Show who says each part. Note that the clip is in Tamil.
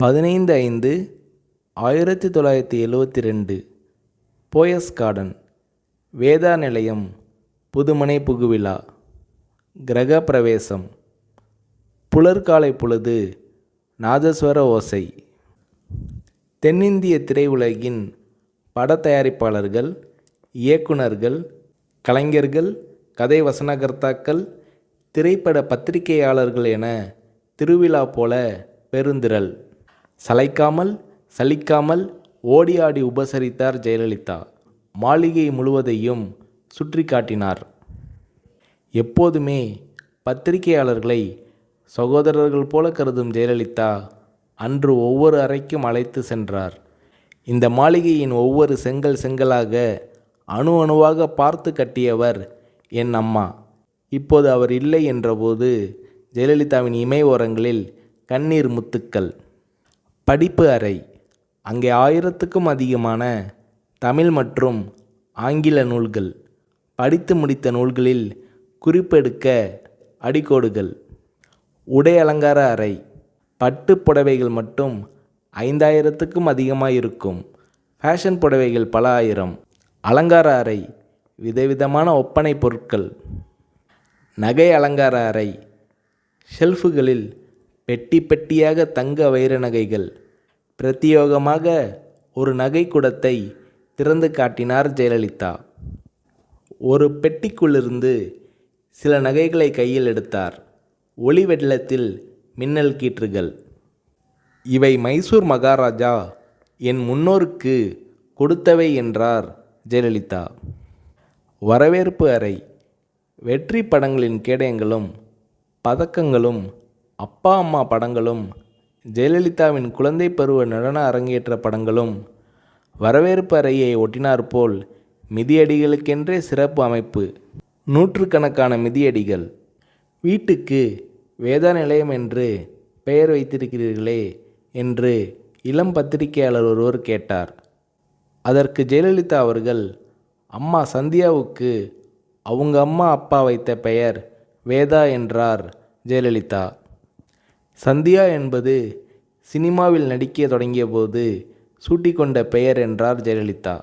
Speaker 1: 15/5/1972 போயஸ் கார்டன், வேதா நிலையம், புதுமனை புகுவிழா, கிரக பிரவேசம், புலர்காலை பொழுது, நாதஸ்வர ஓசை. தென்னிந்திய திரையுலகின் பட தயாரிப்பாளர்கள், இயக்குனர்கள், கலைஞர்கள், கதை வசனகர்த்தாக்கள், திரைப்பட பத்திரிகையாளர்கள் என திருவிழா போல பெருந்திரள். சளைக்காமல் சலிக்காமல் ஓடி ஆடி உபசரித்தார் ஜெயலலிதா. மாளிகை முழுவதையும் சுற்றி காட்டினார். எப்போதுமே பத்திரிகையாளர்களை சகோதரர்கள் போல கருதும் ஜெயலலிதா அன்று ஒவ்வொரு அறைக்கும் அழைத்து சென்றார். இந்த மாளிகையின் ஒவ்வொரு செங்கல் செங்கலாக அணு அணுவாக பார்த்து கட்டியவர் என் அம்மா. இப்போது அவர் இல்லை என்றபோது ஜெயலலிதாவின் இமை ஓரங்களில் கண்ணீர் முத்துக்கள். படிப்பு அறை. அங்கே 1000க்கும் அதிகமான தமிழ் மற்றும் ஆங்கில நூல்கள், படித்து முடித்த நூல்களில் குறிப்பெடுக்க அடிக்கோடுகள். உடை அலங்கார அறை. பட்டு புடவைகள் மட்டும் 5000க்கும் அதிகமாக இருக்கும். ஃபேஷன் புடவைகள் பல ஆயிரம். அலங்கார அறை. விதவிதமான ஒப்பனை பொருட்கள். நகை அலங்கார அறை. ஷெல்ஃபுகளில் பெட்டி பெட்டியாக தங்க வைர நகைகள். பிரத்தியோகமாக ஒரு நகை குடத்தை திறந்து காட்டினார் ஜெயலலிதா. ஒரு பெட்டிக்குள்ளிருந்து சில நகைகளை கையில் எடுத்தார். ஒளி வெள்ளத்தில் மின்னல் கீற்றுகள். இவை மைசூர் மகாராஜா என் முன்னோருக்கு கொடுத்தவை என்றார் ஜெயலலிதா. வரவேற்பு அறை. வெற்றி படங்களின் கேடயங்களும் பதக்கங்களும் அப்பா அம்மா படங்களும் ஜெயலலிதாவின் குழந்தை பருவ நடன அரங்கேற்ற படங்களும் வரவேற்பு அறையை ஒட்டினாற்போல் மிதியடிகளுக்கென்றே சிறப்பு அமைப்பு. நூற்றுக்கணக்கான மிதியடிகள். வீட்டுக்கு வேதா நிலையம் என்று பெயர் வைத்திருக்கிறீர்களே என்று இளம் பத்திரிகையாளர் ஒருவர் கேட்டார். அதற்கு ஜெயலலிதா அவர்கள், அம்மா சந்தியாவுக்கு அவங்க அம்மா அப்பா வைத்த பெயர் வேதா என்றார் ஜெயலலிதா. சந்தியா என்பது சினிமாவில் நடிக்க தொடங்கிய போது சூட்டிக்கொண்ட பெயர் என்றார் ஜெயலலிதா.